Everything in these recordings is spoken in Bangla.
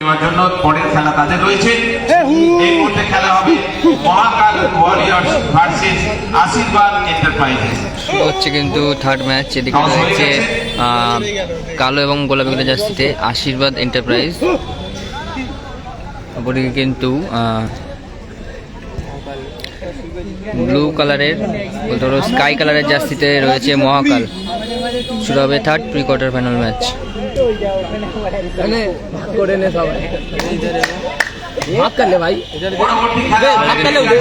জন্য পরের খেলা তাদের রয়েছে। এই মুহূর্তে খেলা হবে মহাকাল ওয়ারিয়র্স ভার্সেস আশীর্বাদ এন্টারপ্রাইজেস। হচ্ছে কিন্তু থার্ড ম্যাচ, এদিকে রয়েছে কালো এবং গোলাপি কালার জার্সিতে আশীর্বাদ এন্টারপ্রাইজ, অপরদিকে কিন্তু ব্লু কালারের ধরো স্কাই কালারের জার্সিতে রয়েছে মহাকাল। শুরু হবে third pre quarter final match.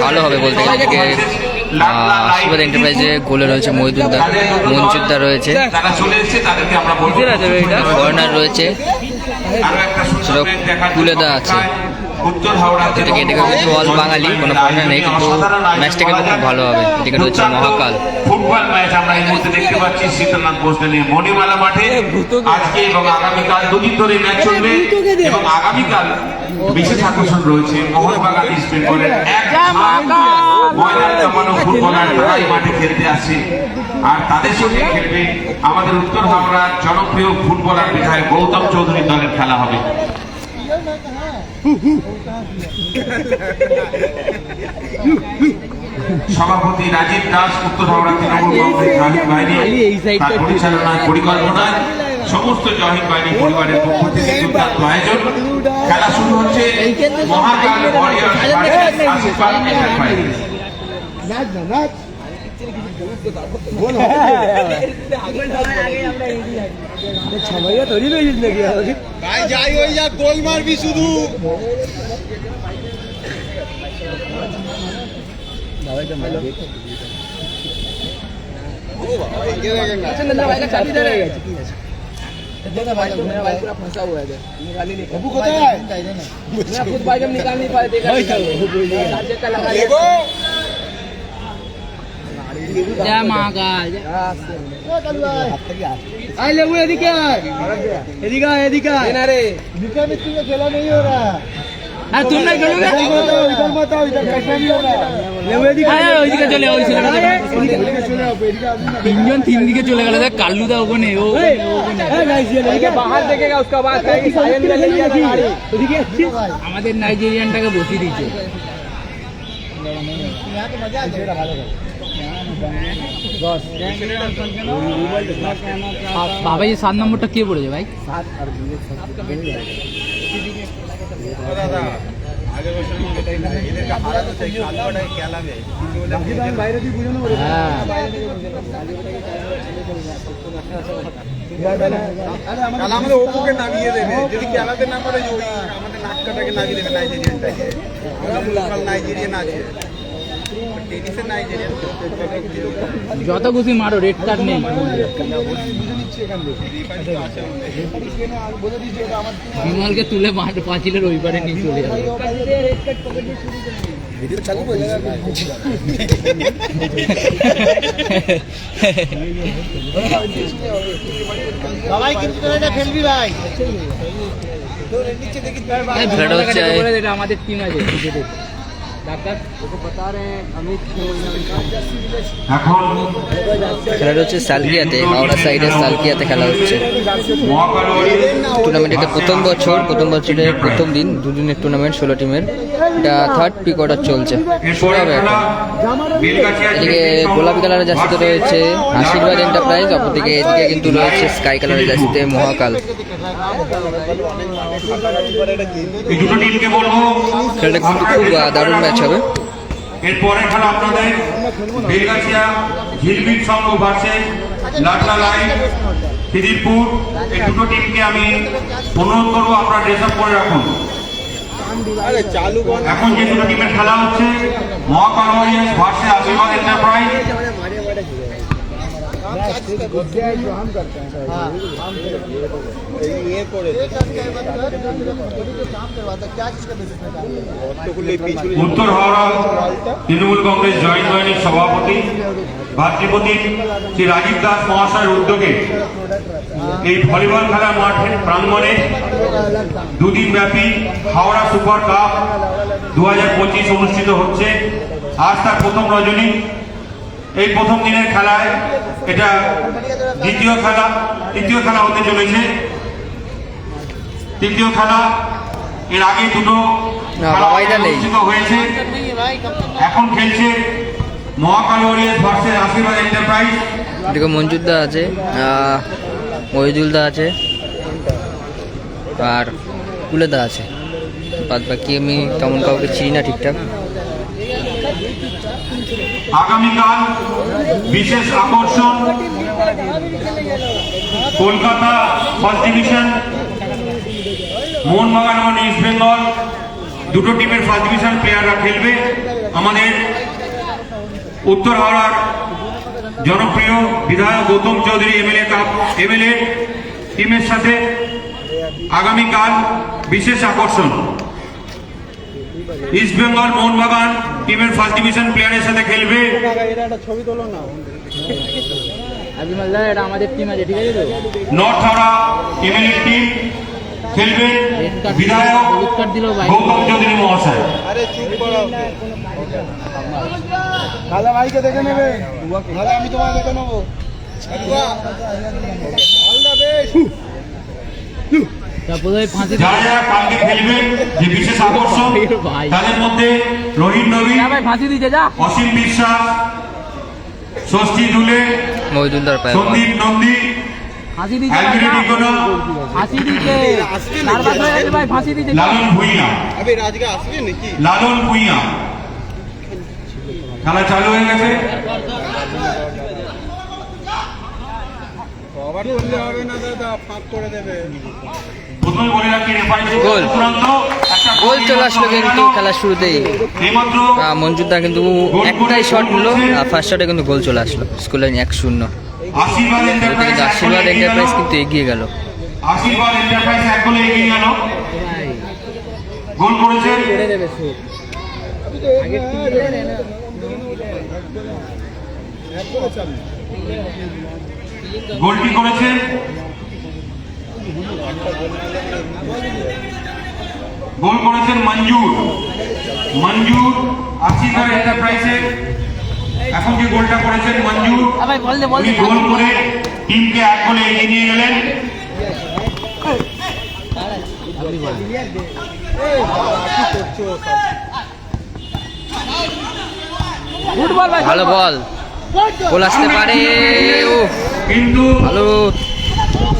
ভালো হবে বলতে গেলে আশীর্বাদ এন্টারপ্রাইজে গোলে রয়েছে মহিদুদ্দার, মঞ্জুদ্দার রয়েছে, কর্নার রয়েছে, কুলেদা আছে। অল বাঙালি, কোনো কর্নার নেই, কিন্তু ম্যাচটা কিন্তু খুব ভালো হবে। এদিকে রয়েছে মহাকাল। ফুটবল ম্যাচ আমরা এই মুহূর্তে দেখতে পাচ্ছি শীতলনাথ বোসডালির মণিমালা মাঠে। আজকে এবং আগামীকাল দুদিন ধরে ম্যাচ চলবে এবং আগামীকাল বিশেষ আকর্ষণ রয়েছে মোহনবাগান ইস্ট বেঙ্গলের এক ময়দান জমানো ফুটবলার তারা এই মাঠে খেলতে আসে, আর তাদের সঙ্গে খেলবে আমাদের উত্তর হাওড়ার জনপ্রিয় ফুটবলার বিধায়ক গৌতম চৌধুরীর দলের খেলা হবে। সভাপতি রাজীব দাস, উত্তর হাওড়া তৃণমূল কংগ্রেস জহিদ বাহিনী, তার পরিচালনায় পরিকল্পনায় সমস্ত জহিদ বাহিনী পরিবারের পক্ষ থেকে দুর্দান্ত আয়োজন। খেলা শুরু হচ্ছে মহাকাল ওয়ারিয়র্স ভার্সেস আশীর্বাদ এন্টারপ্রাইজেস। যাই ওই যা গোল মারবি শুধু। খেলা নেই ওরা। तुम नहीं खेलोगे? इधर मत आओ, इधर कैसा भी होगा। ওইদিকে চলে, ওই ছেলেটা তিনজন তিন দিকে চলে গেল। দেখ কাল্লুদা ওখানে, ও বাহার দেখেগা, उसका बात करेगी सायन में ले लिया गाड़ी। ওইদিকে আমাদের নাইজেরিয়ানটাকে বসিয়ে দিয়েছে। यहाँ तो मजा আছে, এটা ভালো করে। বাবা এই 7 নম্বরটা কে পড়েছে ভাই? 7 আর 2 দাদা আগে বসে এটাই না, এদেরকে হারাতে চাই, কালুটাকে খেলাবে বাকি তো আমি বাইরে দিয়ে বুঝানো বলে। হ্যাঁ কাল আমাদের ওপোকে নামিয়ে দেবে যদি খেলাতে না পারে। ওই আমাদের নাটকাটাকে নামিয়ে দেবে নাইজেরিয়ানটাকে। লোকাল নাইজেরিয়ান আছে, টেনিসের নাইজেরিয়ান। যত খুশি মারো, রেড কার্ড নেই। বিমলকে তুলে মাঠ পাঁচিলের ওই পারে নিয়ে চলে যাবে। আমাদের টিম আছে খেলাটা হচ্ছে সালকিয়াতে, হাওড়া সাইডের সালকিয়াতে খেলা হচ্ছে। টুর্নামেন্টের প্রথম বছরের প্রথম দিন, দুদিনের টুর্নামেন্ট, 16 টিমের। এটা থার্ড প্রি কোয়ার্টার চলছে, শুরু হবে এখন। এদিকে গোলাপি কালারের জার্সিতে রয়েছে আশীর্বাদ এন্টারপ্রাইজ, অপরদিকে এদিকে কিন্তু রয়েছে স্কাই কালারের জার্সিতে মহাকাল। খেলাটা কিন্তু খুব দারুণ ম্যাচ হবে। এরপরে খেলা আপনাদের বেলগাছিয়া ঝিলমিল সংঘ ভার্সেস লাটলা লাইন খিদিরপুর। এই দুটো টিমকে আমি অনুরোধ করবো আপনারা ড্রেস আপ করে রাখুন। এখন যে দুটো টিমের খেলা হচ্ছে মহাকাল ওয়ারিয়র্স ভার্সেস আশীর্বাদ এন্টারপ্রাইজ। উত্তর হাওড়া তৃণমূল কংগ্রেস জয়েন্ট বাহিনীর সভাপতি ভাতৃপতি শ্রী রাজীব দাস মহাশয়ের উদ্যোগে এই ভলিবল খেলা মাঠের প্রাঙ্গণে দুদিন ব্যাপী হাওড়া সুপার কাপ 2025 অনুষ্ঠিত হচ্ছে। আজ তার প্রথম রজনী। এই প্রথম দিনের খেলায় এটা তৃতীয় খেলা হতে চলেছে। তৃতীয় খেলা এর আগে দুটো না, খেলা বাবাইদা নেই। অনুষ্ঠিত হয়েছে। এখন খেলছে মহাকাল ওয়ারিয়ার্স ভার্সেস আশীর্বাদ এন্টারপ্রাইজ। এদিকে মঞ্জুরদা আছে, মহিজুলদা আছে, আর কুলেদা আছে। বাদ বাকি আমি তেমন কাউকে চিনি না ঠিকঠাক। আগামীকাল বিশেষ আকর্ষণ কলকাতা ফার্স্ট ডিভিশন মোহনবাগান এবং ইস্ট বেঙ্গল দুটো টিমের ফার্স্ট ডিভিশন প্লেয়াররা খেলবে। আমাদের উত্তর হাওড়ার জনপ্রিয় বিধায়ক গৌতম চৌধুরী এমএলএ টিমের সাথে আগামীকাল বিশেষ আকর্ষণ ইস্ট বেঙ্গল মোহনবাগান টিমের ফার্স্ট ডিভিশন প্লেয়ারের সাথে খেলবে। নর্থ হাওড়া এমএলএ টিম খেলবে বিধায়ক গৌতম চৌধুরী মহাশয়। খালা ভাইকে দেখে নেবে, খালা আমি তোমায় দেখে নেবো। যারা যারা কালকে খেলবে যে বিশেষ আকর্ষণ তাদের মধ্যে রোহিত নবী, অসীম বিশ্বাস, ষষ্ঠী দুলে, মহিজুলদার পায়ে সন্দীপ নন্দী, অ্যালভিরি ডিকোনা, লালন ভুঁইয়া। আবে রাজকে আসবে নাকি? লালন ভুঁইয়া খেলা চালু হয়ে গেছে। কভার করলে হবে না দাদা, ফাঁক করে দেবে। প্রথমে বলে রাখি রেফারি গোল। চূড়ান্ত একটা গোল চলে আসলো কিন্তু খেলার শুরুতেই। এইমাত্র মঞ্জুরদা কিন্তু একটাই শট নিল, আর ফার্স্ট শটে কিন্তু গোল চলে আসলো। School line 1-0। আশীর্বাদ এন্টারপ্রাইজ কিন্তু আশীর্বাদ এন্টারপ্রাইজ কিন্তু এগিয়ে গেল। আশীর্বাদ এন্টারপ্রাইজ এক গোলে এগিয়ে গেল। গোল করেছে গোলটি করেছেন মঞ্জুর আশীর্বাদ এন্টারপ্রাইজের। এখন যে গোলটা করেছেন মঞ্জুর, উনি গোল করে টিমকে এক গোলে এগিয়ে নিয়ে গেলেন। ভালো বল, গোল আসতে পারে। কিন্তু ভালো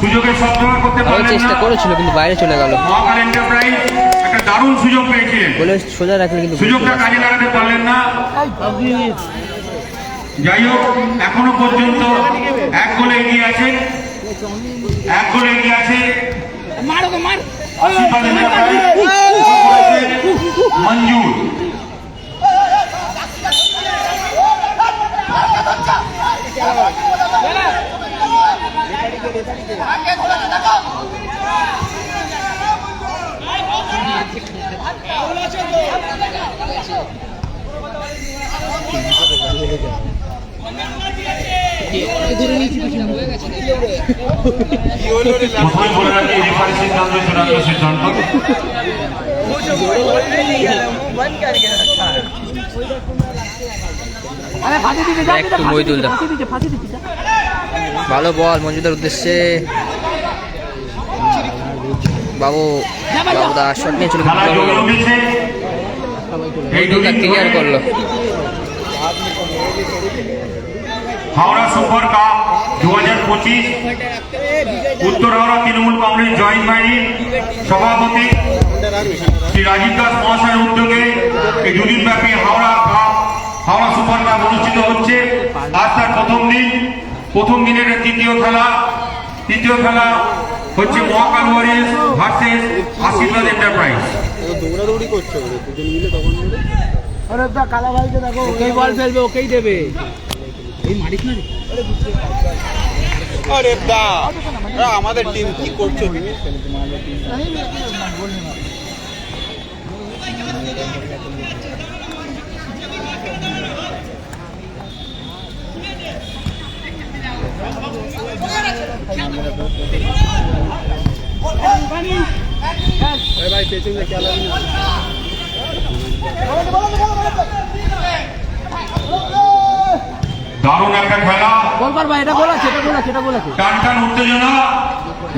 সুযোগের সদ্ব্যবহার করতে ভালো পারলেন চেষ্টা না। করেছিল কিন্তু বাইরে চলে গেল। মহাকাল এন্টারপ্রাইজ একটা দারুণ সুযোগ পেয়েছিলেন, গোলে সোজা রাখলে কিন্তু গোল সুযোগটা চলে আসে। কাজে লাগাতে পারলেন না। যাই হোক, এখনো পর্যন্ত এক গোলে এগিয়ে আছে, আশীর্বাদ এন্টারপ্রাইজ। মঞ্জুর প্রথমে বলে রাখি রেফারি সিদ্ধান্ত চূড়ান্ত সিদ্ধান্ত। একটু মহিদুলদা ভালো বল মঞ্জুদার উদ্দেশ্যে। বাবুদা শট নিয়ে চলে খেলা জমে উঠেছে। এই দুটি ক্লিয়ার করলো। হাওড়া সুপার কাপ 2025 উত্তর হাওড়া তৃণমূল কংগ্রেস জয়েন্ট বাহিনীর সভাপতি শ্রী রাজীব দাস মহাশয়ের উদ্যোগে এই দুদিন ব্যাপী হাওড়া সুপার কাপ অনুষ্ঠিত হচ্ছে। আজ তার প্রথম দিনের তৃতীয় খেলা হচ্ছে মহাকাল ওয়ারিয়ার্স ভার্সেস আশীর্বাদ এন্টারপ্রাইজ। দৌড়াদৌড়ি করছে ওরা দুজন মিলে, তখন কালা ভাইকে দেখো, ওকেই বল ফেলবে, ওকেই দেবে। এই মারিস না রে। আরে দা আমাদের টিম কি করছো তুমি? ভাই পেছনে খেলা দারুণ একটা খেলা, বল কর ভাই, এটা গোল আছে, এটা গোল আছে, এটা গোল আছে। টান টান উত্তেজনা,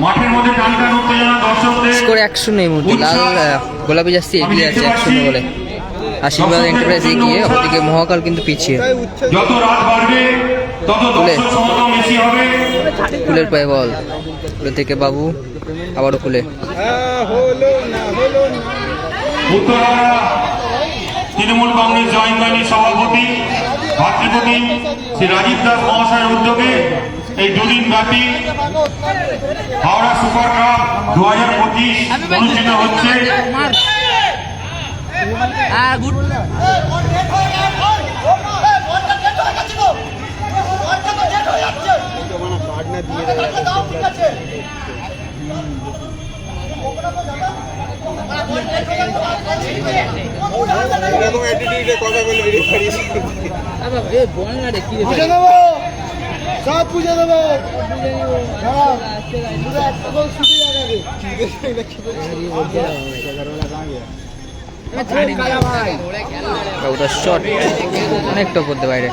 মাঠের মধ্যে টানটান উত্তেজনা দর্শকদের স্কোর 1-0 এই মুহূর্তে। লাল গোলাপি জার্সি এগিয়ে আছে 1-0 বলে। আশীর্বাদ এন্টারপ্রাইজ এগিয়ে, ওদিকে মহাকাল কিন্তু পিছিয়ে। যত রাত বাড়বে তত দর্শক সমাগম বেশি হবে। কুলের পায়ে বল, কুলে থেকে বাবু আবারও কুলে। হলো না উত্তরহারা তৃণমূল কংগ্রেস জয়েন্ট বাহিনীর সভাপতি ভাতৃপতি শ্রী রাজীব দাস মহাশয়ের উদ্যোগে এই দুদিন ব্যাপী হাওড়া সুপার কাপ 2025 অনুষ্ঠিত হচ্ছে। এরকম অ্যাটিটিউডে কথা বলে বেরিয়ে পারিস বুঝে দেবো, সব বুঝে দেবো। ওটা শট অনেকটা করতে বাইরে।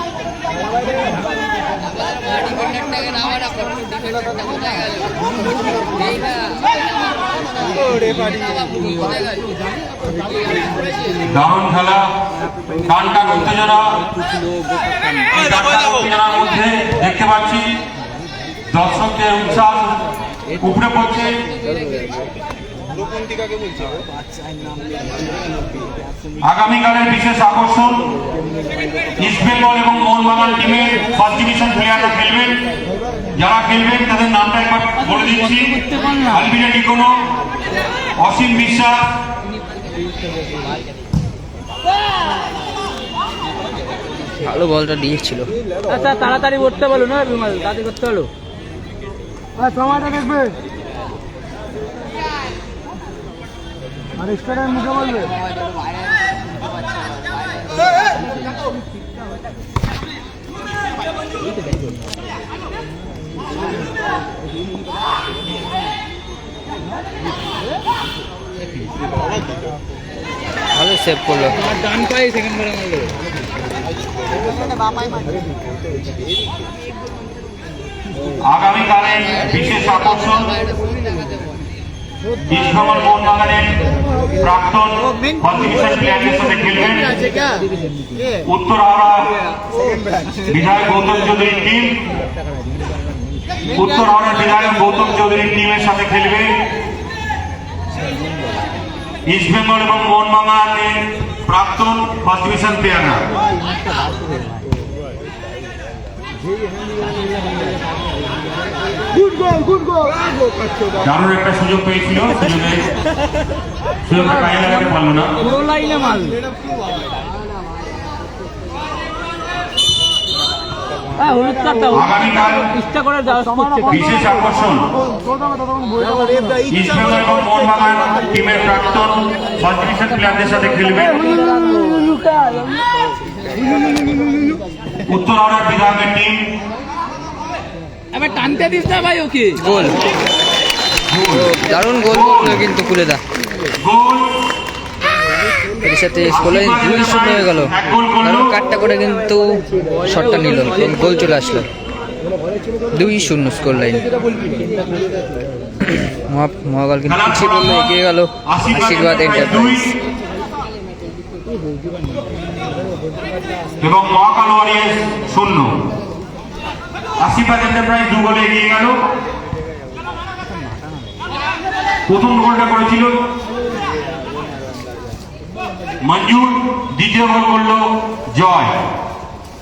দারুণ খেলা, টানটান উত্তেজনা। এই টানটান উত্তেজনার মধ্যে দেখতে পাচ্ছি দর্শকদের উৎসাহ উপরে পড়ছে। আগামীকালের বিশেষ আকর্ষণ ইস্ট বেঙ্গল এবং মোহনবাগান টিমের ফার্স্ট ডিভিশন প্লেয়াররা খেলবেন। যারা খেলবেন তাদের নামটা একবার বলে দিচ্ছি। আলবিনা নিকোনো, অসীম বিশ্বাস, ভালো বলটা দিয়েছিল। আচ্ছা তাড়াতাড়ি করতে বলো না, তাড়াতাড়ি করতে বলো। সময়টা দেখবে আর স্টারের মুখে বলবে। ভালো সেভ করলো। ডান পায়ে সেকেন্ড বলে মারলো। আগামীকালের বিশেষ আকর্ষণ ইস্ট বেঙ্গল মোহনবাগানের প্রাক্তন ফার্স্ট ডিভিশন প্লেয়ারদের সাথে খেলবেন উত্তর হাওড়া বিধায়ক গৌতম চৌধুরীর টিম। উত্তর হাওড়া বিধায়ক গৌতম চৌধুরীর টিমের সাথে খেলবে ইস্ট বেঙ্গল এবং মোহনবাগানের প্রাক্তন ফার্স্ট ডিভিশন প্লেয়াররা। দারুণ একটা সুযোগ পেয়েছিল, সুযোগটা কাজে লাগাতে পারলো না। পুরো লাইনে মাল। আগামীকাল বিশেষ আকর্ষণ ইস্ট বেঙ্গল এবং মোহনবাগান টিমের প্রাক্তন ফার্স্ট ডিভিশন প্লেয়ারদের সাথে খেলবে উত্তর হাওড়ার বিধায়কের টিম। এবার টানতে দিস না ভাই ওকে। গোল, দারুণ গোল করলো কিন্তু কুলেদা। গোল, এর সাথে স্কোর লাইন 2-0 হয়ে গেল। দারুণ কাটটা করে কিন্তু শটটা নিল, গোল চলে আসলো। 2-0 স্কোর লাইন। মহাকাল কিন্তু পিছিয়ে পড়লো, এগিয়ে গেল আশীর্বাদ এন্টারপ্রাইজ। এবং মহাকাল ওয়ারিয়ার্স 0। আশীর্বাদ এন্টারপ্রাইজ 2 গোলে এগিয়ে গেল। প্রথম গোলটা করেছিল মঞ্জুর, দ্বিতীয় গোল করলো জয়।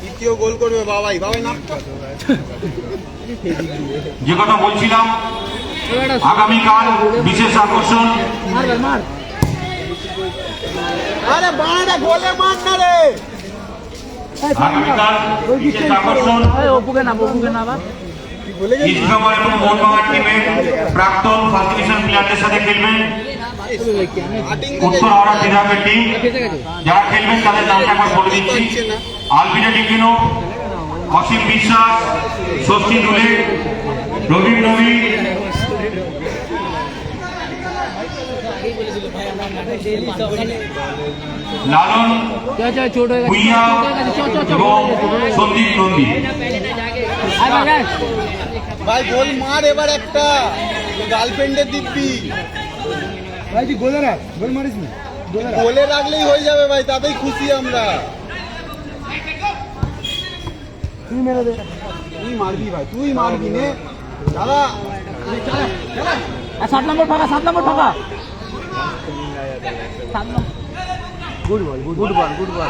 তৃতীয় গোল করবে বাবাই না। যে কথা বলছিলাম, আগামীকাল বিশেষ আকর্ষণ আরে বাড়া গোলে মার না রে। আগামীকাল বিশেষ আকর্ষণ ওপুকে না আবার ইস্ট বেঙ্গল এবং মোহনবাগান টিমের প্রাক্তন ফার্স্ট ডিভিশন প্লেয়ারদের সাথে খেলবেন উত্তর হাওড়া বিধায়কের টিম। যারা খেলবেন তাদের নামটা একবার বলে দিচ্ছি। আলবিনা নিকোনো, অসীম বিশ্বাস, ষষ্ঠী দুলে, রবীন রবি, লালন ভুইয়া এবং সন্দীপ নন্দী। ভাই গোল মার এবার একটা। গার্লফ্রেন্ডের দিব্যি ভাই তুই গোলে রাখ, গোল মারিস না, গোলে রাখ। বলে রাখলেই হয়ে যাবে ভাই, তাতেই খুশি আমরা। তুই মেরে দে। তুই মারবি ভাই, তুই মারবি নে দাদা। 7 নম্বর ফাঁকা, 7 নম্বর ফাঁকা। 7 নম্বর। Good ball, good ball, good ball.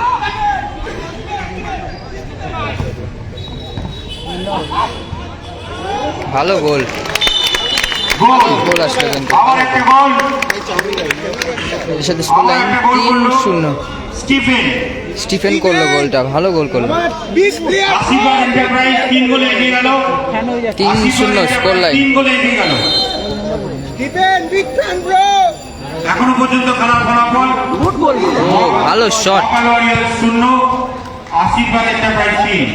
ভালো গোল, গোল গোল আসলো কিন্তু। আবার একটি গোল, এর সাথে স্কোর লাইন 3-0। স্টিফেন স্টিফেন করলো গোলটা, ভালো গোল করলো। আশীর্বাদ এন্টারপ্রাইজ 3 গোলে এগিয়ে গেল। 3-0 স্কোর লাইন। 3 গোলে এগিয়ে গেল। Defend big fan bro. এখনো পর্যন্ত খেলার ফলাফল গুড গোল। ও ভালো শট। লোকাল ওয়ারিয়র্স 0, আশীর্বাদ এন্টারপ্রাইজ 3।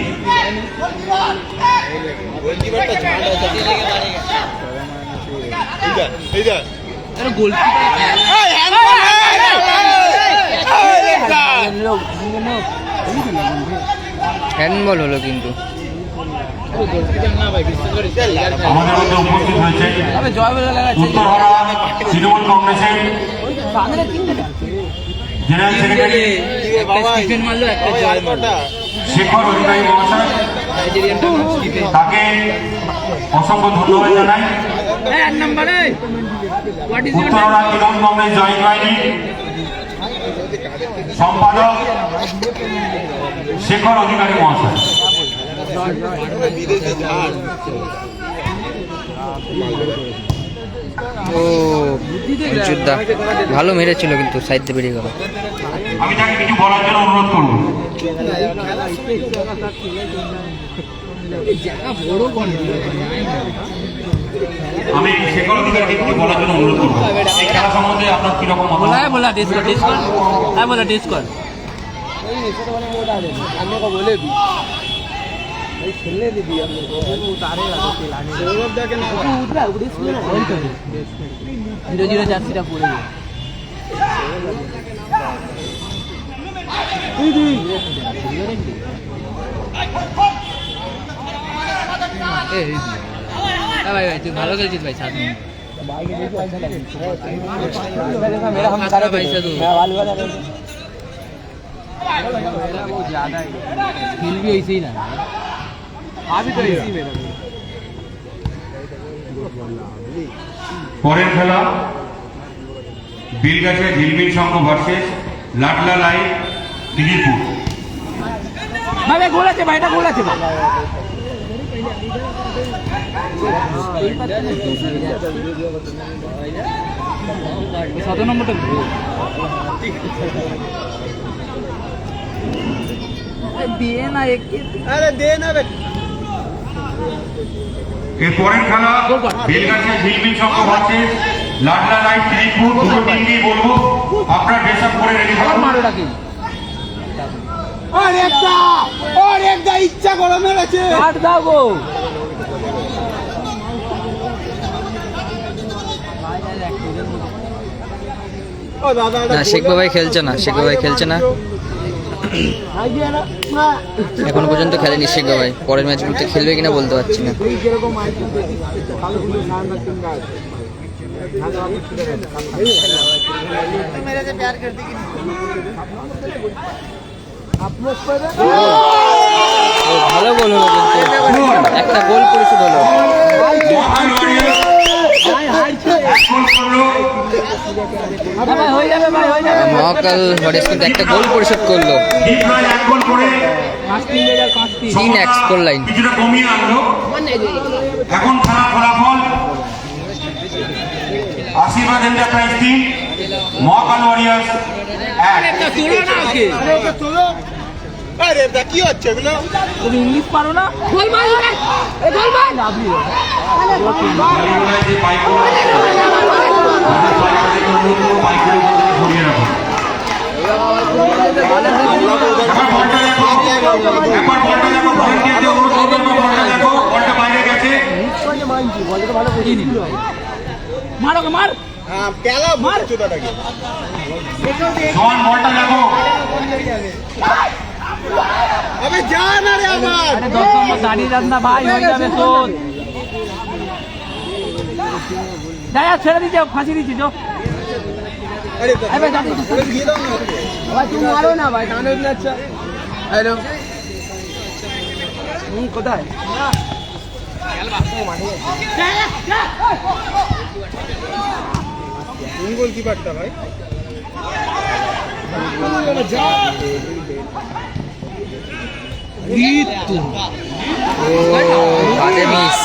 গোলকিপারটা ঝাড় আছে। এই যা আরে গোল এই হ্যান্ডবল। এই রেডা হ্যান্ডবল হলো কিন্তু। আমাদের মধ্যে উপস্থিত হয়েছে আবে জয় বলে লাগাচ্ছে। উত্তরহারা তৃণমূল কংগ্রেসের বাংলা তিনটে জেনারেল সেক্রেটারি বাবা স্টিফেন মারলো, একটা জয় মারলো। শেখর অধিকারী মহাশয়, নাইজেরিয়ানটা স্টিফেন। তাকে অসংখ্য ধন্যবাদ জানাই। এই 8 নম্বরে হোয়াট ইজ ইওর উত্তরহারা তৃণমূল কংগ্রেস জয়েন্ট বাহিনী সম্পাদক শেখর অধিকারী মহাশয়। বিদেশে ঝাড়। ও যোদ্ধা ভালো মেরেছিল কিন্তু সাইড দিয়ে বেরিয়ে গেল। আমি তাকে কিছু বলার জন্য অনুরোধ করব। জায়গা বড় কোন আমি শেখর অধিকারীকে কিছু বলার জন্য অনুরোধ করব। এই খেলা সম্বন্ধে আপনার কিরকম মতামত? बोला डिस्कॉर्ड डिस्कॉर्ड है, बोला डिस्कॉर्ड अन्य को बोले भी भाई खेलने दे दिया हमने को उतारेगा तो खिलाने সৌরভ দেখে না उतरा उड़ी इसमें ना 0-0 জার্সিটা পড়ে গেল। ভাই ভাই তুই ভালো খেলছিস ভাই, সাথে मेरा हम सारे पैसे दो वो ज्यादा है, स्किल भी ऐसे ही ना अभी तो ऐसे ही मेरा। পরের খেলা বিলগাছিয়া ঝিলমিল সংঘ ভার্সেস লাটলা লাই দিদিপুর। ভাই গোল আছে ভাই, এটা গোল আছে ভাই। কত নম্বরটা দিয়ে না আরে দে না রে। এর পরের খেলা বেলগাছিয়া ঝিলমিল সংঘ ভার্সেস লাটলা লাই দিদিপুর। দুটো টিমকেই বলবো আপনারা ড্রেস আপ করে রেডি থাকুন। মারোটা কি আর একটা ইচ্ছা করে মেরেছে। কাট দাও গো। ও দাদা না শেখ বাবাই খেলছে না, শেখ বাবাই খেলছে না, এখনো পর্যন্ত খেলেনি শেখ বাবাই। পরের ম্যাচগুলোতে খেলবে কিনা বলতে পারছি না। ও ভালো গোল হলো কিন্তু, একটা গোল পরিশোধ হলো। মহান ওয়ারিয়র্স এক গোল করলো। ভাই হয়ে যাবে ভাই, হয়ে যাবে। মহাকাল হরিস কিন্তু একটা গোল পরিশোধ করলো। দীপরাজ এক গোল করে 3-1 স্কোর লাইন। কিছুটা কমিয়ে আনলো। এখন খেলা ফলাফল আশীর্বাদ এন্টারপ্রাইজ 3, মহাকাল ওয়ারিয়র্স 1। চলো না ওকে, চলো। আরে দা কি হচ্ছে এগুলো? তুমি ইংলিশ পারো না? গোল মার গোল মার লাভলি। খেলাধুলায় যে বাইকগুলো আছে, আমাদের বাইকগুলোকে অনুরোধ করবো বাইকগুলো ঘুরিয়ে রাখুন। একবার বলটা দেখো, একবার বলটা দেখো, ভলেন্টিয়ারদের অনুরোধ করবো, একবার বলটা দেখো, বলটা বাইরে গেছে। মার ওকে মার। হ্যাঁ পেলা মার চোদাটাকে। জোয়ান বলটা দেখো। আবে যা না রে আমার। আরে 10 নম্বর দাঁড়িয়ে যান না ভাই, হয়ে যাবে শোধ। যাই ছেড়ে দিচ্ছে ফাঁসি দিচ্ছি চো ভাই তুমি মারো না ভাই টানো না আচ্ছা হ্যালো কোথায় কোন গোলকিপারটা ভাই? বাজে মিস,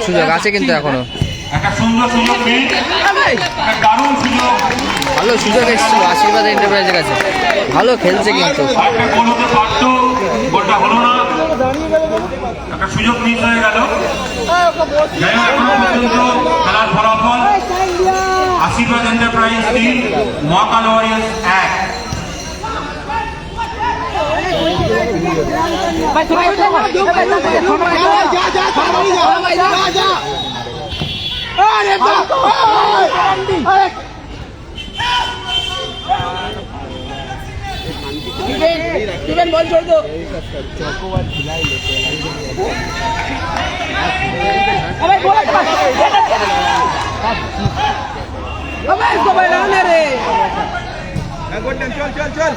সুযোগ আছে কিন্তু এখনো, একটা সুন্দর সুযোগ নেই, একটা দারুণ সুযোগ, ভালো সুযোগ এসেছিল আশীর্বাদ এন্টারপ্রাইজের কাছে, ভালো খেলছে কিন্তু। একটা গোল হতে পারতো, গোলটা হলো না, একটা সুযোগ মিস হয়ে গেল। যাই হোক, এখনো পর্যন্ত খেলার ফলাফল আশীর্বাদ এন্টারপ্রাইজ 3, মহাকাল ওয়ারিয়ার্স 1। ভাই তুমি বল ছোড় দো চল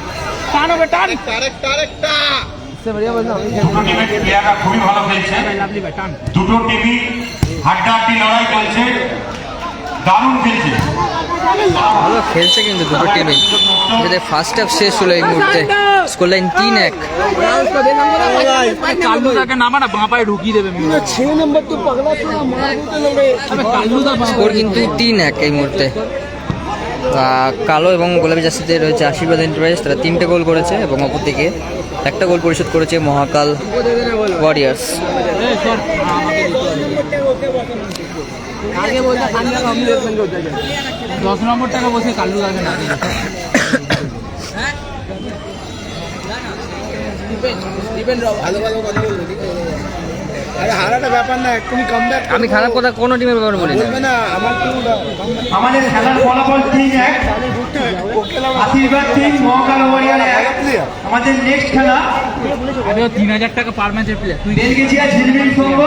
টানো বে টান আরেকটা দুটো টিমের প্লেয়াররা খুবই ভালো খেলছে, দুটো টিমই হাড্ডাহাড্ডি লড়াই চলছে, দারুণ খেলছে। ভালো খেলছে কিন্তু দুটো টিমে। যেটা ফার্স্ট হাফ শেষ হলো এই মুহূর্তে, স্কোর লাইন 3-1। কালুদাকে নামা না বাঁ পায়ে ঢুকিয়ে দেবে 6 নম্বর তো পাগলা ছিল কালুদা স্কোর কিন্তু 3-1 এই মুহূর্তে। কালো এবং গোলাপি জার্সিতে রয়েছে আশীর্বাদ এন্টারপ্রাইজ, তারা 3টে গোল করেছে এবং অপর দিকে একটা গোল পরিশোধ করেছে মহাকাল ওয়ারিয়ার্স। আগে বলতে 10 নম্বর টাকা বসে কালুদাকে না আরে হারাটা ব্যাপার না, এক্ষুনি কামব্যাক আমি খারাপ কথা কোনো টিমের ব্যাপারে বলি না। না আমার তো আমাদের খেলার ফলাফল 3-1, আশীর্বাদ 3, মহাকাল ওয়ারিয়ার 1। আমাদের নেক্সট খেলা আরে 3000 টাকা পার ম্যাচের প্লেয়ার তুই বেলগেছিয়া ঝিলমিল সংঘ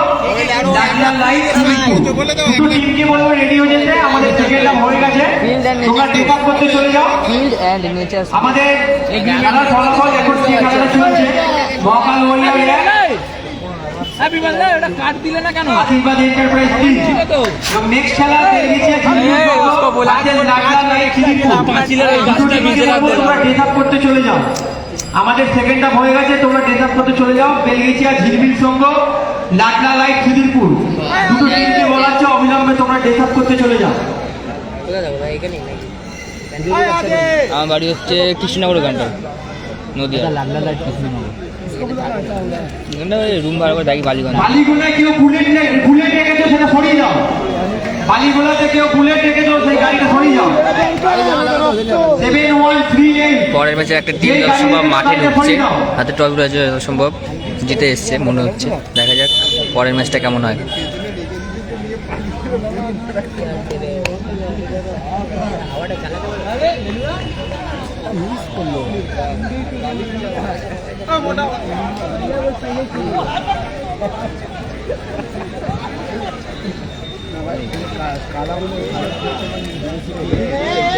ডাকলা লাইট সুইমিং পুল। দুটো টিমকে বলবো রেডি হয়ে যেতে, আমাদের সেকেন্ড হাফ হয়ে গেছে, তোমরা টেক আপ করতে চলে যাও। ফিল্ড অ্যান্ড নেচার আমাদের খেলার ফলাফল এখন যে খেলাটা চলছে, মহাকাল ওয়ারিয়ার 1, হ্যাপি বার্থডে ওটা কাট দিলে না কেন আশীর্বাদ এন্টারপ্রাইজ 3। ছিল তো এবং নেক্সট খেলা বেলগেছিয়া ঝিলমিল সংঘ ডাকলা লাইট সুইমিং পুল। পাঁচিলের ওই দুটো গাছটা টিমকে বেঁচে বলবো রাখতে তোমরা টেক আপ করতে চলে যাও। আমাদের সেকেন্ড হাফ হয়ে গেছে, তোমরা টেক আপ করতে চলে যাও। বেলগেছিয়া ঝিলমিল সংঘ লাটলা লাইট সুদিরপুর, দুটো টিমকে বলা হচ্ছে অবিলম্বে তোমরা টেক আপ করতে চলে যাও। আমার বাড়ি হচ্ছে কৃষ্ণনগর গানটা নদীয়া, রুম ভাড়া করে দেখি বালিগঞ্জ। বালিগোলায় কেউ বুলেট রেখেছো সেটা সরিয়ে যাও। বালিগোলাতে কেউ বুলেট রেখেছো সেই গাড়িটা সরিয়ে যাও। 7138 পরের ম্যাচে একটা টিম সম্ভব মাঠে ঢুকছে, হাতে ট্রফি রয়েছে সম্ভব, জিতে এসছে মনে হচ্ছে। দেখা যাক পরের ম্যাচটা কেমন হয়।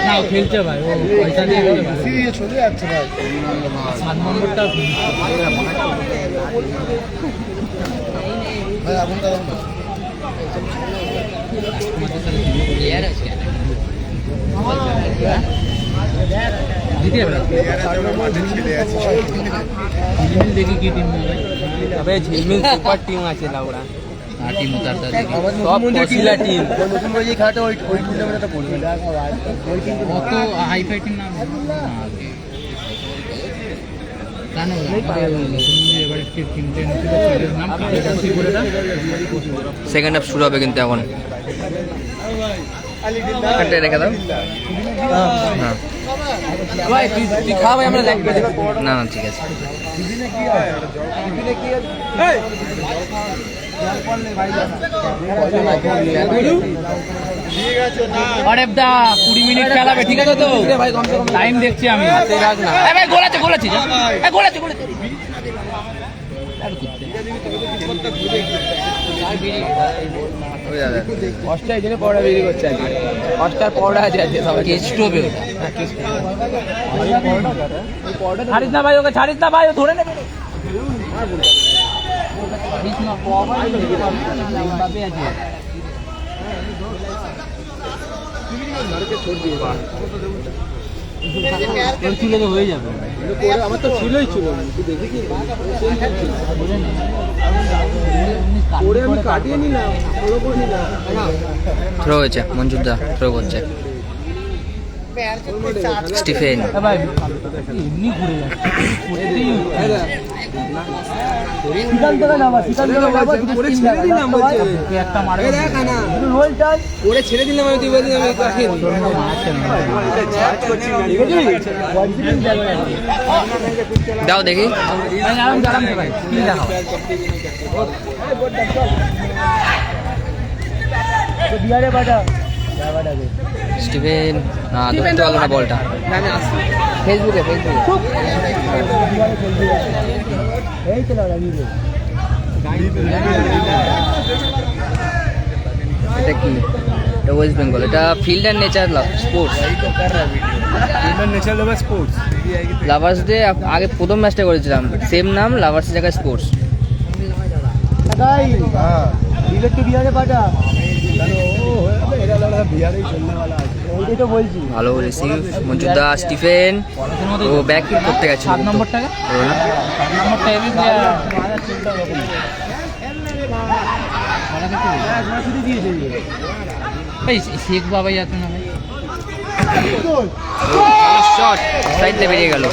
না খেলছে ভাই ও পয়সা দিয়ে চলে যাচ্ছে ভাই। 7 নম্বরটা ভাই এখন তো জিতে যাবে দেখি কি টিম अबे झिलमिल सुपर टीम আছে লাউড়া টিম উতারতা দেখি সব পছিলা টিম নতুন করে যে খেলাটা ওই টুর্নামেন্টটা পড়বে কত হাই ফাইটিং নাম জানো এবারে টিমটা নাম কালকাসি করে না সেকেন্ড হাফ শুরু হবে কিন্তু এখন। একটা রেখে দাও। হ্যাঁ ভাই তুই খা ভাই আমরা লাইক করে দেব না না ঠিক আছে। আরে দা 20 মিনিট খেলাবে ঠিক আছে তো ভাই কমসে কম টাইম দেখছি আমি রাখ না ভাই গোল আছে যা গোল আছে অস্ট্রা এই জন্য পরোটা বিক্রি করছে আজকে অস্ট্রার পরোটা আছে আজকে সবাই স্টোভে ছাড়িস না ভাই ওকে ছাড়িস না ভাই ও ধরে নেবে হয়ে যাবে আমার তো ছিলই ছিল আমি কাটিয়ে নিলাম থ্রো হয়েছে, মঞ্জুরদা থ্রো করছে। স্টিফেন ছেড়ে দিলাম আমি তুই বলছিস আমি কাটিয়ে দাও দেখি। স্টিফেন না ধরতে পারলো না বলটা। ফেসবুকে এটা কি? এটা ওয়েস্ট বেঙ্গল। এটা field and nature sports lovers day. আগে প্রথম ম্যাচটা করেছিলাম, সেম নাম, লাভার্স জায়গায় স্পোর্টস। ভালো রিসিভ মঞ্জুরদা। স্টিফেন ও ব্যাক কিক করতে গেছে। 7 নম্বর টাকা শেখ বাবাই আছে না শট সাইড দিয়ে বেরিয়ে গেল।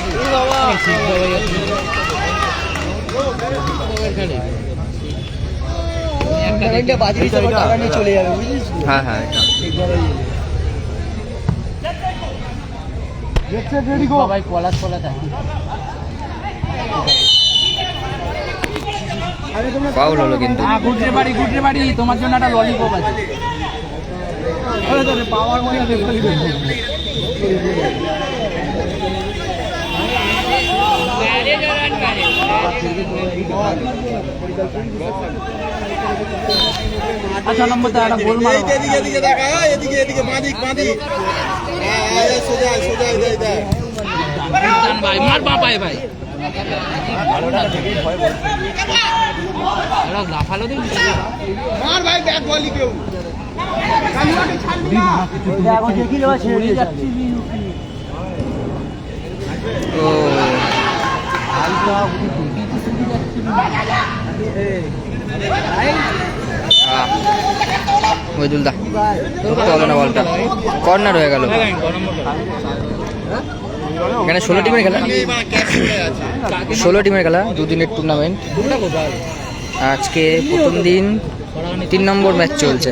হ্যাঁ হ্যাঁ বাবাই কলাত থাকে। ফাউল হলো কিন্তু। গুডরে বাড়ি তোমার জন্য একটা ললিপপ আছে। আচ্ছা নম্বর একটা গোল মারো। এদিকে দেখা এদিকে বাঁদিক সোজা ভাই মার বাপায় ভাই লাফালো মার ভাই ব্যাট বলি কেউ ও মহিদুলদা ধরতে হলো না বলটা, কর্নার হয়ে গেল। এখানে 16 টিমের খেলা, 16 টিমের খেলা, 2 দিনের টুর্নামেন্ট। আজকে প্রথম দিন 3 নম্বর ম্যাচ চলছে।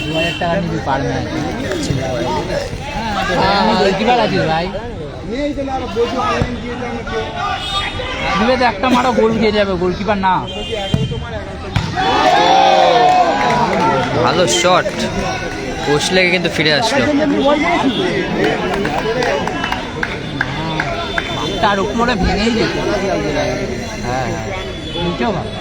2000 টাকা নিবি পার ম্যাচ। ভাই দিলে তো একটা মারো গোল দিয়ে যাবে, গোলকিপার না। ভালো শট, পোস্ট লেগে কিন্তু ফিরে আসলো। তার উপরে ভেঙেই যেত। হ্যাঁ নিচেও ভালো।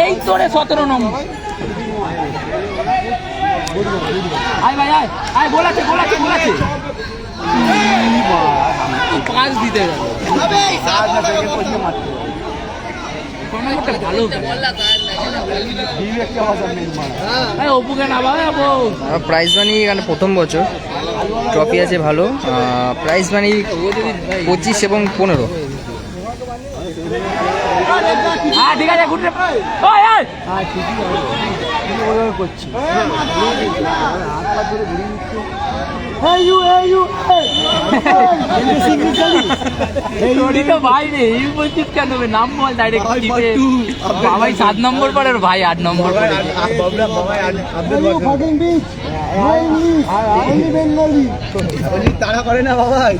এই তোরে 17 নম্বর। আয় ভাই আয় গোল আছে। পাঁচ দিতে গেল প্রাইজ মানি এখানে প্রথম বছর ট্রফি আছে ভালো। প্রাইজ মানি 25 এবং 15। ঠিক আছে করছি বাইরে বলছিস কেন? নাম বল ডাইরেক্ট। বাবাই 7 নম্বর পরে, ভাই 8 নম্বর পরে। তারা করে না বাবাই।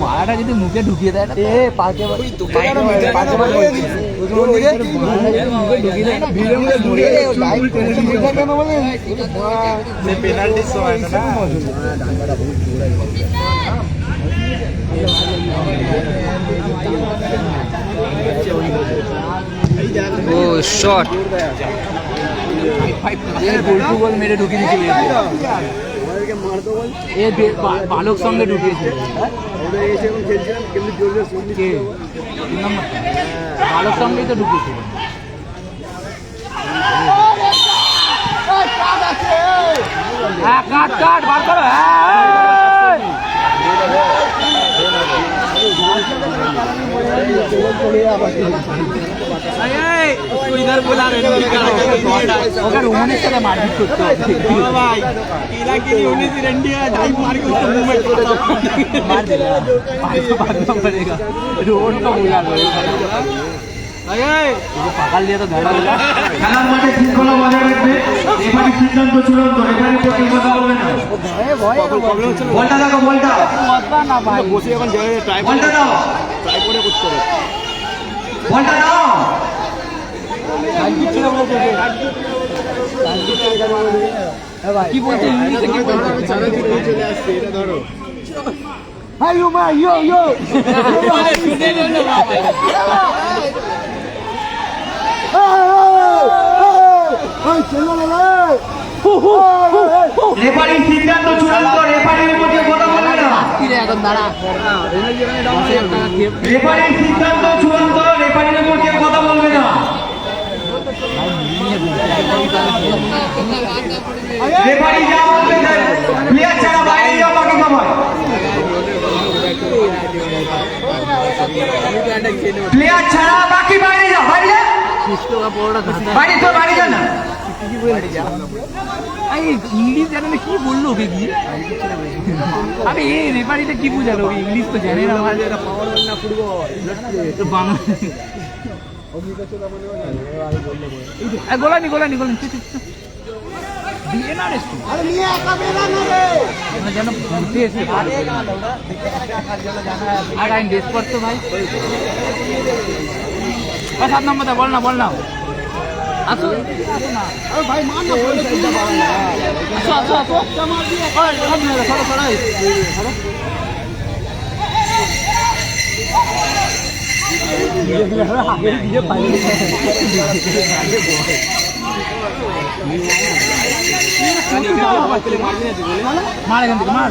মারাটা যদি মুখে ঢুকিয়ে দেয় না পেনাল্টির সময় না ও শট গোল মেরে ঢুকিয়ে দিয়েছিল বালক সঙ্গে ঢুকিয়েছিল বালক সঙ্গেই তো ঢুকিয়েছিল কাট কাট বার করো इधर बोला उन्नीस का मारपीट करते भाई किला के लिए 19 रंडी है ढाई मार के उसको मुंह में मार देगा भागना पड़ेगा रोड का बोला পাকাল দিয়ে তো গাড়ি খেলার মাঠে শৃঙ্খলা বজায় রাখবে এবারে সিদ্ধান্ত চূড়ান্ত এখানে কোনো কথা বলবে না বলটা দেখো বলটা না ভাই বসে এখন জায়গায় ট্রাই বলটা দাও করে করতে হবে বলটা দাও কি বলছে ইংলিশে কি বলছে চলে আসছে এটা ধরো রেফারির সিদ্ধান্ত চূড়ান্ত রেফারির মধ্যে কথা বলবে না এখন দাঁড়া রেফারির সিদ্ধান্ত চূড়ান্ত রেফারির মধ্যে কথা বলবে না রেফারি যা বলবে প্লেয়ার ছাড়া বাইরে যাও বাকি সময় প্লেয়ার ছাড়া বাকি বাইরে যাও বাইরে বাইরে তো বাইরে যা না ইংলিশ জানে না কি বললো ওকে গিয়ে আরে এই রেফারিটা কি বুঝালো ইংলিশ তো জানে না বাংলা গোলানি গোলানি গোলানি দিয়ে না রে যেন ঘুরতে এসে আর আইন ড্রেস করতো ভাই 7 নম্বরটা বল না আসো ভাই মান না আসো মার এখান থেকে মার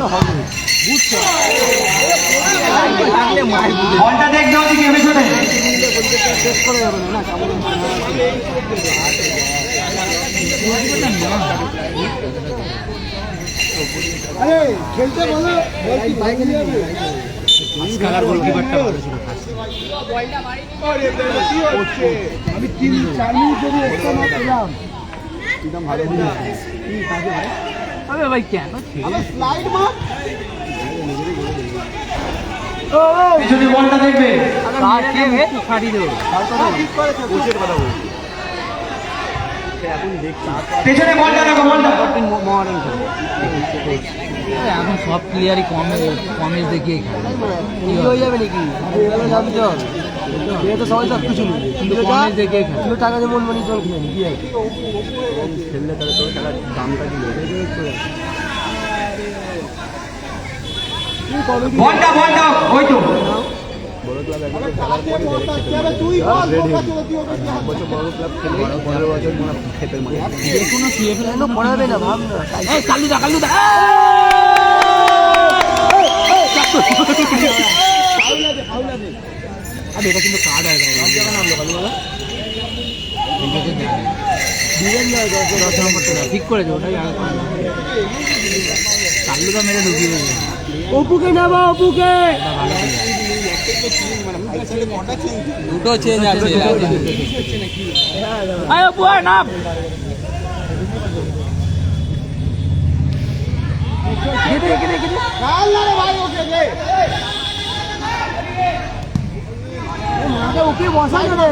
বলটা দেখতে হচ্ছে কি পেছনে খেলতে বলো কালার গোলকিপারটা ভালো ছিল আমি 3-4 মিনিট যদি এক্সট্রা না পেলাম আরে ভাই কেন স্লাইড মার পেছনে বলটা দেখবে ছাড়ি দেবো পেছনে বলটা দেখো বলটা এখন সব প্লেয়ারই কমে দেখিয়ে হয়ে যাবে নাকি তো সবাই সব কিছু কিন্তু কমে দেখিয়ে খেলে টাকা দিয়ে মন মনি জল খেয়ে নি খেললে তাহলে তোর খেলার দামটা কি বলটা ওই তো বড় ক্লাব তুই বল বছর বড় ক্লাব খেলে 15 বছর খেতে মানে যে কোনো সিএফএল পড়াবে না ভাব না এই কালুদা আরে এটা কিন্তু কার্ড হয় ভাই ঠিক করেছে ওটাই কালুদা মেরে ঢুকিয়ে দেবে অপুকে নেবো অপুকে দুটো চেঞ্জ আছে আয় অপু আয় নাম ওকে বসা যাবে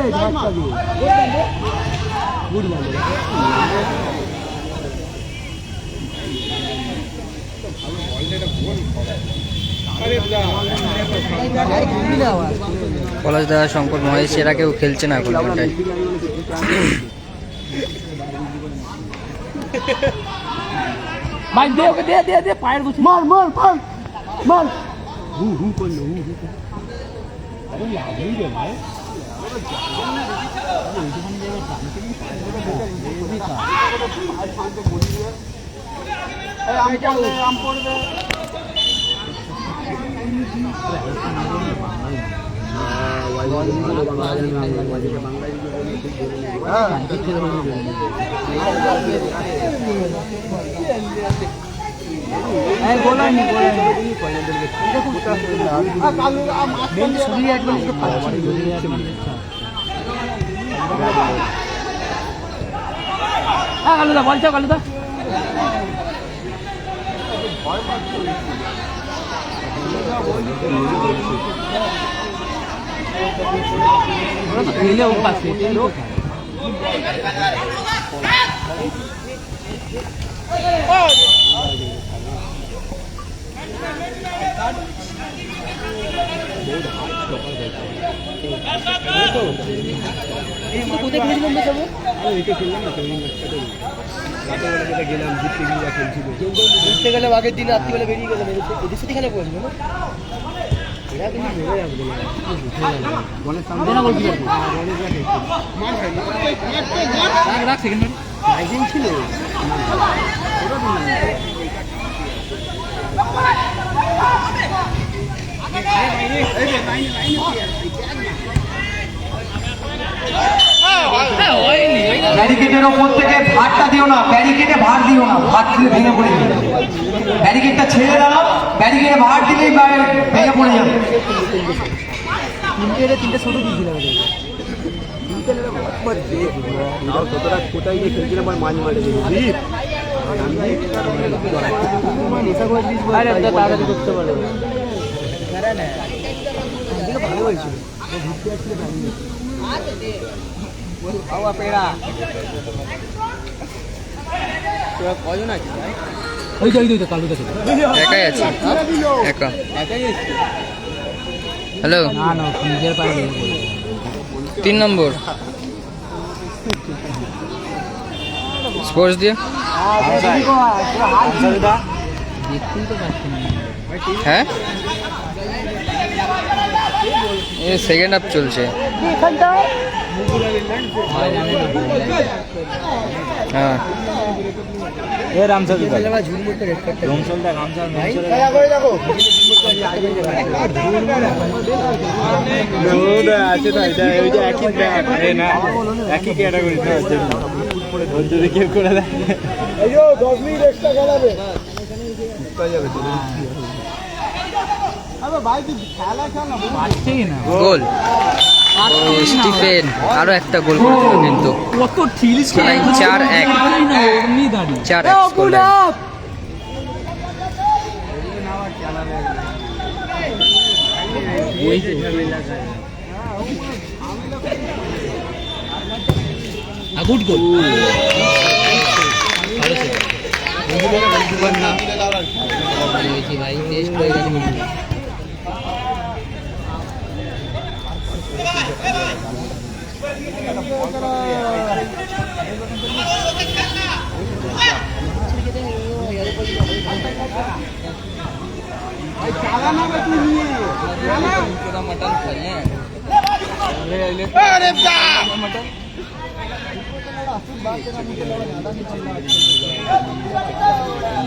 পলাশদা, শঙ্কর, মহেশ এরা কেউ খেলছে না এখন ওটাই। ভাই দে ওকে, দে দে দে পায়ের গুছি মার মার মার মার। কালুদা বলছো, কালুদা ঘুরতে গেলে আগের দিন রাত্রিবেলা বেরিয়ে গেলাম, ওদের সাথে খেলা করবো না। ছিল ব্যারিকেডের ওপর থেকে ভাতটা দিও না, ব্যারিকেডে ভার দিও না, ভাত দিলে ভেঙে পড়ে যাবে। ব্যারিকেডটা ছেড়ে দাও, ব্যারিকেডে ভার দিলেই ভেঙে পড়ে যাবে। তিনটে ছোট দিয়েছিলাম কোথায় গিয়ে খেলছিলাম মাঝ মাঠে তাড়াতাড়ি করতে পারে ভালো হয়েছিল। কজন আছে? একাই আছে, একা। হ্যালো, 3 নম্বর স্পোর্টস দিয়ে। হ্যাঁ, এ সেকেন্ড হাফ চলছে। হ্যাঁ, আছে তো, এটা ওই যে একই ব্যাগ না, একই ক্যাটাগরি যদি কেউ করে দেয় 10 মিনিট এক্সট্রা খেলাবে গোল স্টিফেন আরো একটা গোল করেছিল কিন্তু। কত ঠিল 4-1 স্কোর লাইন। গুড গোল ভাই, টেস্ট হয়ে গেছে।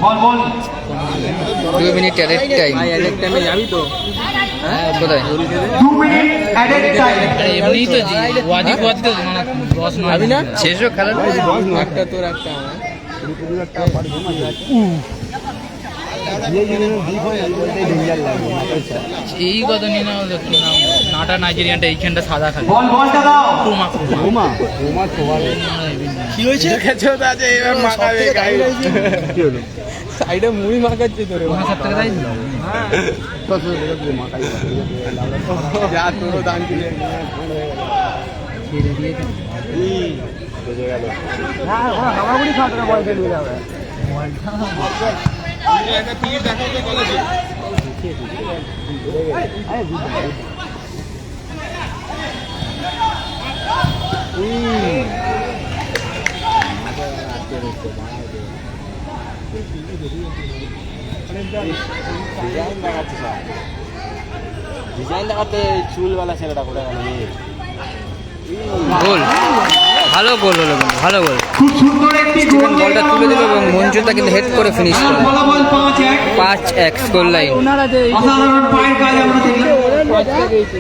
বল বল 2 মিনিট অ্যাডেড টাইম। টাইমে যাবি তো? কোথায়? 2 মিনিট অ্যাডেড টাইম। এমনি তো ওয়াজিব তো যাবি না? শেষ হোক খেলা। একটা তোর একটা এই কথা নিয়ে না, নাটা নাইজেরিয়ানটা এইখানটা সাদা খালি বল বলটা দাও। কি হয়েছে? দেখেছো তো আজ এবার মাখাবে গায়ে। কি হলো? সাইডে মুড়ি মাখাচ্ছে তোরে। 70 টাকা দিল। যা তোর দান দিলে ছেড়ে দিয়ে বুঝে গেল। হামাগুড়ি খাওয়াতে না, বল খেলবে যাবে। একটা টিকিট দেখাও তো কলেজে। ডিজাইন দেখাতে চুলওয়ালা ছেলেটা কোথায় গেল গোল, ভালো গোল হলো কিন্তু, ভালো গোল। খুব সুন্দর একটি গোল বলটা তুলে দিল এবং মঞ্জুরদা কিন্তু হেড করে ফিনিশ করলো। ফলাফল 5-1। 5-1 স্কোর লাইন। ওনারা যে অসাধারণ পায়ের কাজ আমরা দেখলাম। 5টা গেছে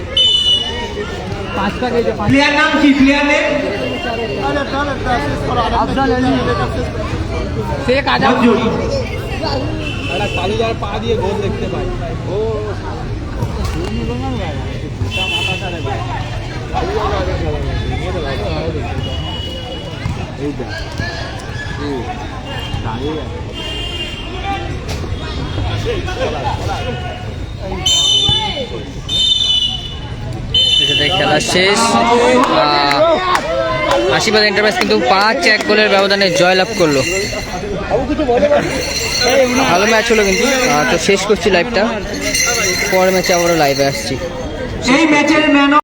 5টা গেছে প্লেয়ার নাম কি? প্লেয়ার নেম আফজাল আলী শেখ আজম। মঞ্জুর। একটা কালুদার পা দিয়ে গোল দেখতে পাই ও এটাতে খেলা শেষ। আশীর্বাদ এন্টারপ্রাইজ কিন্তু 5-1 গোলের ব্যবধানে জয়লাভ করলো। ভালো ম্যাচ হলো কিন্তু। তো শেষ করছি লাইভটা, পরের ম্যাচে আবারও লাইভে আসছি। এই ম্যাচের ম্যান